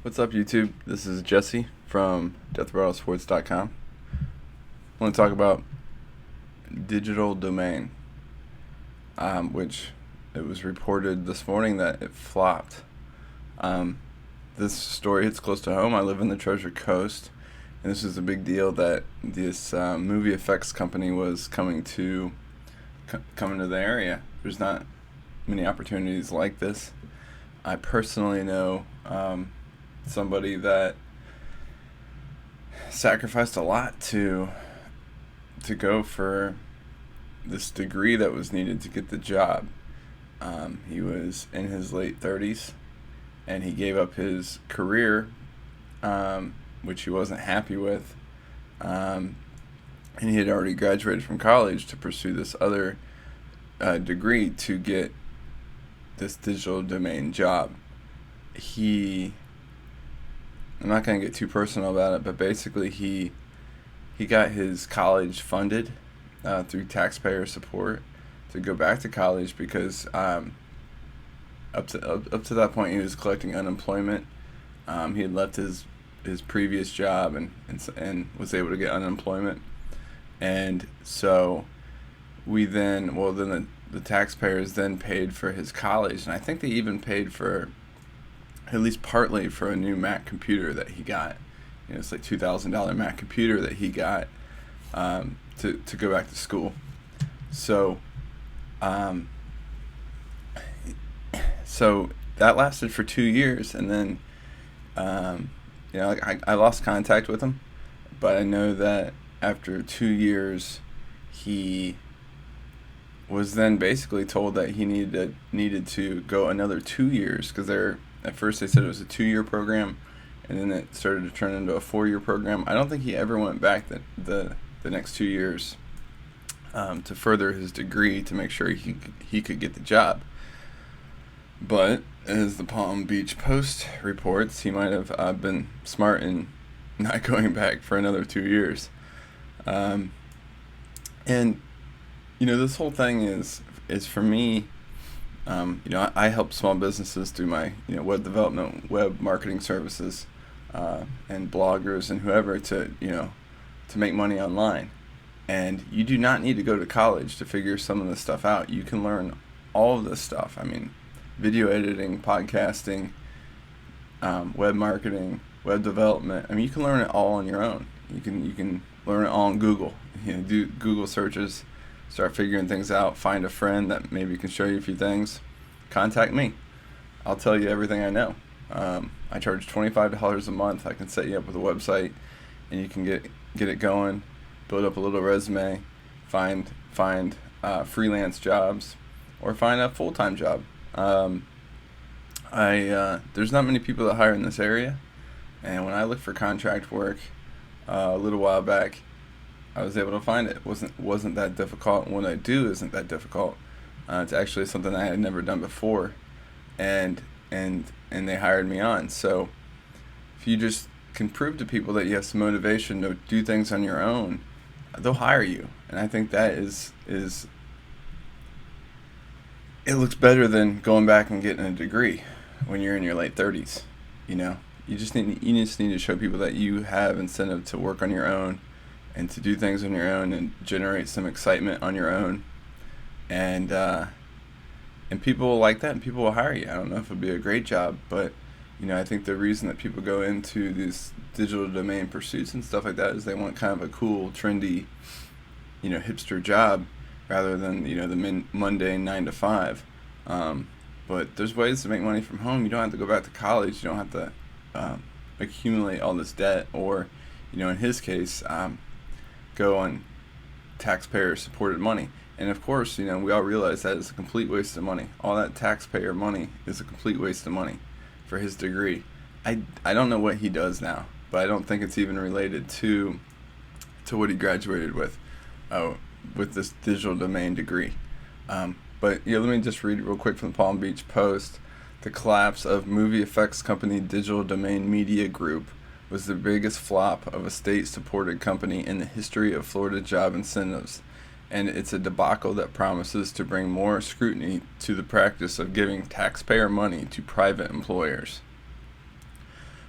What's up, YouTube? This is Jesse from DeathRowSports.com. I want to talk about digital domain, which it was reported this morning that it flopped. This story hits close to home. I live in the Treasure Coast, and this is a big deal that this movie effects company was coming to the area. There's not many opportunities like this. I personally know somebody that sacrificed a lot to go for this degree that was needed to get the job. He was in his late 30s, and he gave up his career, which he wasn't happy with, and he had already graduated from college to pursue this other degree to get this digital domain job. I'm not going to get too personal about it, but basically he got his college funded through taxpayer support to go back to college because up to that point he was collecting unemployment. He had left his previous job and was able to get unemployment, and so the taxpayers then paid for his college, and I think they even paid for at least partly for a new Mac computer that he got. It's like $2,000 Mac computer that he got to go back to school. So that lasted for 2 years, and then I lost contact with him, but I know that after 2 years he was then basically told that he needed to go another 2 years, because at first they said it was a 2-year program, and then it started to turn into a 4-year program. I don't think he ever went back the next 2 years to further his degree to make sure he could get the job. But as the Palm Beach Post reports, he might have been smart in not going back for another 2 years. And this whole thing is for me. I help small businesses through my web development, web marketing services, and bloggers and whoever to make money online. And you do not need to go to college to figure some of this stuff out. You can learn all of this stuff. I mean, video editing, podcasting, web marketing, web development. I mean, you can learn it all on your own. You can learn it all on Google. Do Google searches. Start figuring things out. Find a friend that maybe can show you a few things. Contact me. I'll tell you everything I know. I charge $25 a month. I can set you up with a website, and you can get it going. Build up a little resume. Find freelance jobs, or find a full-time job. There's not many people that hire in this area, and when I looked for contract work a little while back, I was able to find it. It wasn't that difficult. And what I do isn't that difficult. It's actually something I had never done before, and they hired me on. So if you just can prove to people that you have some motivation to do things on your own, they'll hire you. And I think that is it looks better than going back and getting a degree when you're in your late 30s. You just need to show people that you have incentive to work on your own, and to do things on your own and generate some excitement on your own, and people will like that, and people will hire you. I don't know if it'll be a great job, but I think the reason that people go into these digital domain pursuits and stuff like that is they want kind of a cool, trendy, hipster job, rather than the mundane 9 to 5. But there's ways to make money from home. You don't have to go back to college. You don't have to accumulate all this debt, or in his case, go on taxpayer supported money. And of course, we all realize that is a complete waste of money. All that taxpayer money is a complete waste of money for his degree. I don't know what he does now, but I don't think it's even related to what he graduated with this digital domain degree. But let me just read real quick from the Palm Beach Post. The collapse of movie effects company Digital Domain Media Group was the biggest flop of a state-supported company in the history of Florida job incentives, and it's a debacle that promises to bring more scrutiny to the practice of giving taxpayer money to private employers.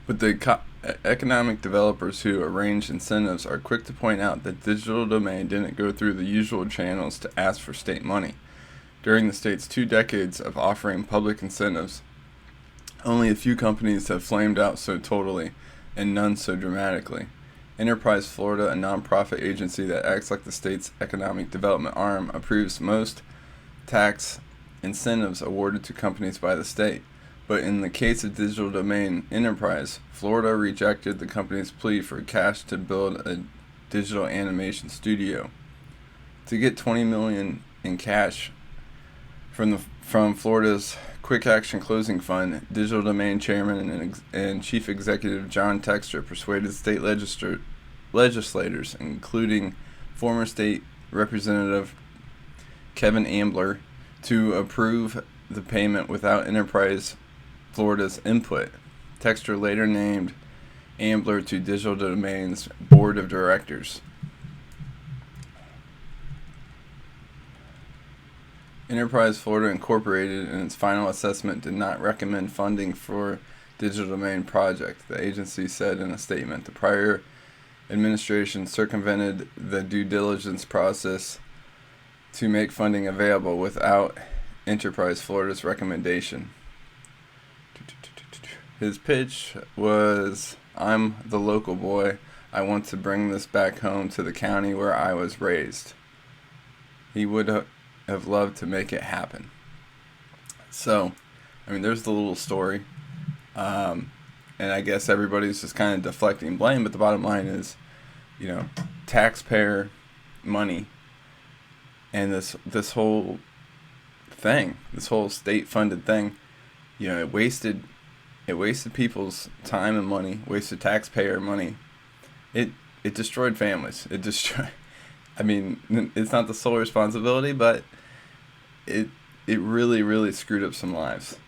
But the economic developers who arrange incentives are quick to point out that Digital Domain didn't go through the usual channels to ask for state money. During the state's 2 decades of offering public incentives, only a few companies have flamed out so totally, and none so dramatically. Enterprise Florida, a nonprofit agency that acts like the state's economic development arm, approves most tax incentives awarded to companies by the state. But in the case of Digital Domain Enterprise, Florida rejected the company's plea for cash to build a digital animation studio. To get $20 million in cash from Florida's Quick Action Closing Fund, Digital Domain Chairman and Chief Executive John Textor persuaded state legislators, including former state representative Kevin Ambler, to approve the payment without Enterprise Florida's input. Textor later named Ambler to Digital Domain's board of directors. Enterprise Florida Incorporated, in its final assessment, did not recommend funding for Digital Domain project, the agency said in a statement. The prior administration circumvented the due diligence process to make funding available without Enterprise Florida's recommendation. His pitch was, "I'm the local boy. I want to bring this back home to the county where I was raised." He would have loved to make it happen. So, I mean, there's the little story. And I guess everybody's just kind of deflecting blame, but the bottom line is, taxpayer money and this whole thing, this whole state-funded thing, it wasted people's time and money, wasted taxpayer money. It destroyed families. I mean, it's not the sole responsibility, but it really, really screwed up some lives.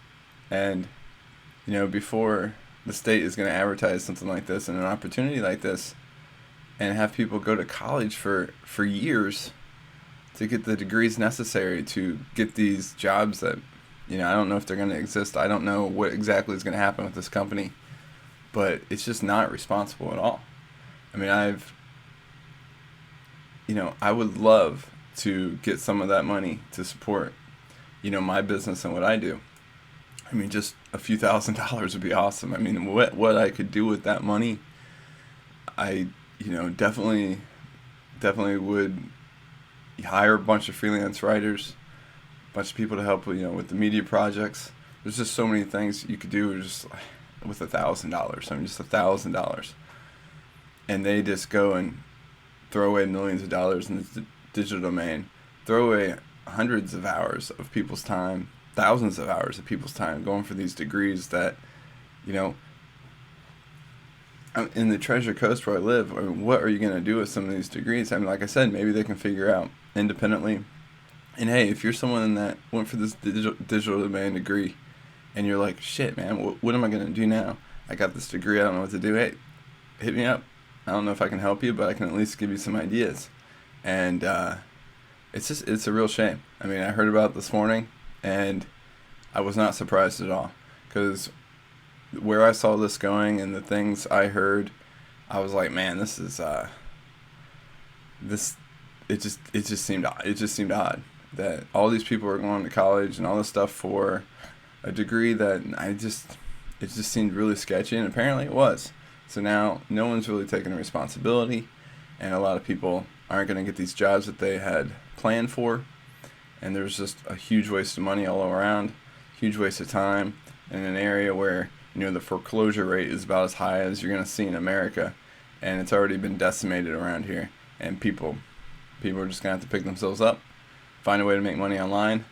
And, before the state is going to advertise something like this and an opportunity like this and have people go to college for years to get the degrees necessary to get these jobs that, I don't know if they're going to exist. I don't know what exactly is going to happen with this company, but it's just not responsible at all. I mean, I would love to get some of that money to support, my business and what I do. I mean, just a few $1,000s would be awesome. I mean, what I could do with that money, I, definitely would hire a bunch of freelance writers, a bunch of people to help, with the media projects. There's just so many things you could do just with $1,000. I mean, just $1,000. And they just go and throw away millions of dollars in the digital domain, throw away hundreds of hours of people's time, thousands of hours of people's time going for these degrees that, in the Treasure Coast where I live, I mean, what are you going to do with some of these degrees? I mean, like I said, maybe they can figure out independently. And hey, if you're someone that went for this digital domain degree and you're like, shit, man, what am I going to do now? I got this degree, I don't know what to do. Hey, hit me up. I don't know if I can help you, but I can at least give you some ideas. And it's a real shame. I mean, I heard about it this morning, and I was not surprised at all. Because where I saw this going and the things I heard, I was like, man, this is it just seemed odd that all these people are going to college and all this stuff for a degree that it just seemed really sketchy, and apparently it was. So now no one's really taking responsibility, and a lot of people aren't going to get these jobs that they had planned for, and there's just a huge waste of money all around, huge waste of time in an area where the foreclosure rate is about as high as you're going to see in America, and it's already been decimated around here, and people are just going to have to pick themselves up, find a way to make money online,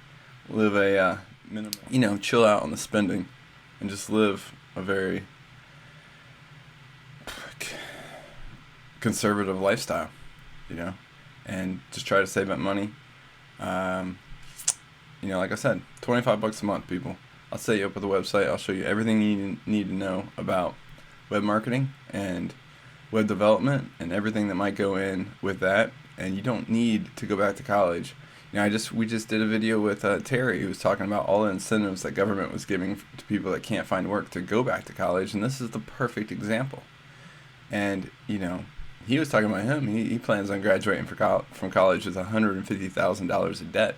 live a minimum, chill out on the spending, and just live a very conservative lifestyle, and just try to save up money. Like I said, $25 a month, people. I'll set you up with a website. I'll show you everything you need to know about web marketing and web development and everything that might go in with that. And you don't need to go back to college. we just did a video with Terry, who was talking about all the incentives that government was giving to people that can't find work to go back to college, and this is the perfect example. And he was talking about him. He plans on graduating from college with $150,000 of debt.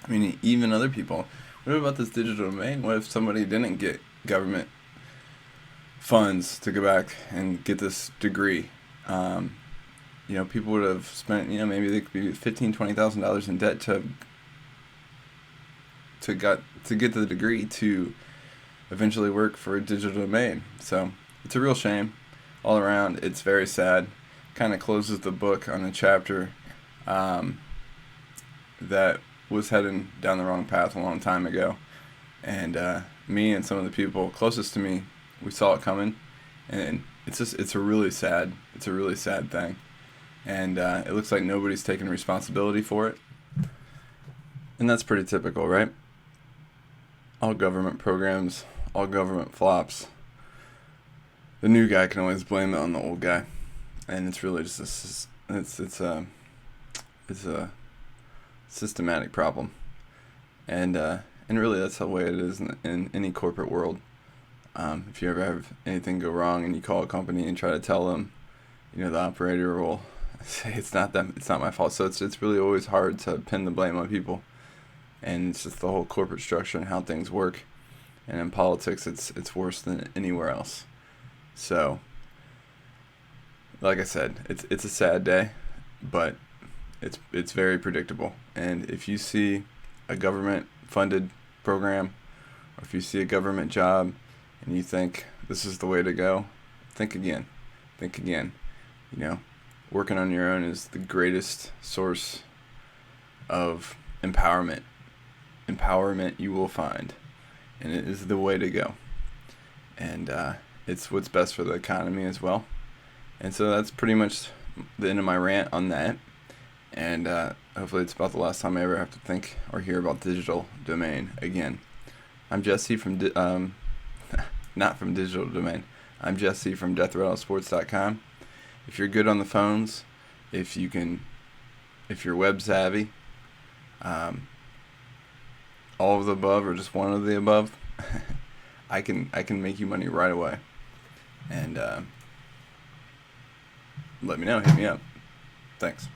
I mean, even other people. What about this digital domain? What if somebody didn't get government funds to go back and get this degree? People would have spent, maybe they could be $15,000-$20,000 in debt to get the degree to eventually work for a digital domain. So it's a real shame all around. It's very sad. Kind of closes the book on a chapter that was heading down the wrong path a long time ago. And me and some of the people closest to me, we saw it coming, and it's a really sad thing. And it looks like nobody's taking responsibility for it. And that's pretty typical, right? All government programs, all government flops. The new guy can always blame it on the old guy. And it's really just it's a systematic problem. And really that's the way it is in any corporate world. If you ever have anything go wrong and you call a company and try to tell them, the operator will say it's not them, it's not my fault. So it's really always hard to pin the blame on people, and it's just the whole corporate structure and how things work. And in politics, it's worse than anywhere else. So, like I said, it's a sad day, but it's very predictable. And if you see a government funded program, or if you see a government job, and you think this is the way to go, think again. Working on your own is the greatest source of empowerment you will find, and it is the way to go. And it's what's best for the economy as well. And so that's pretty much the end of my rant on that. And hopefully it's about the last time I ever have to think or hear about digital domain again. I'm Jesse from not from Digital Domain. I'm Jesse from DeathRattleSports.com. If you're good on the phones, if you're web savvy, all of the above or just one of the above, I can make you money right away. And let me know. Hit me up. Thanks.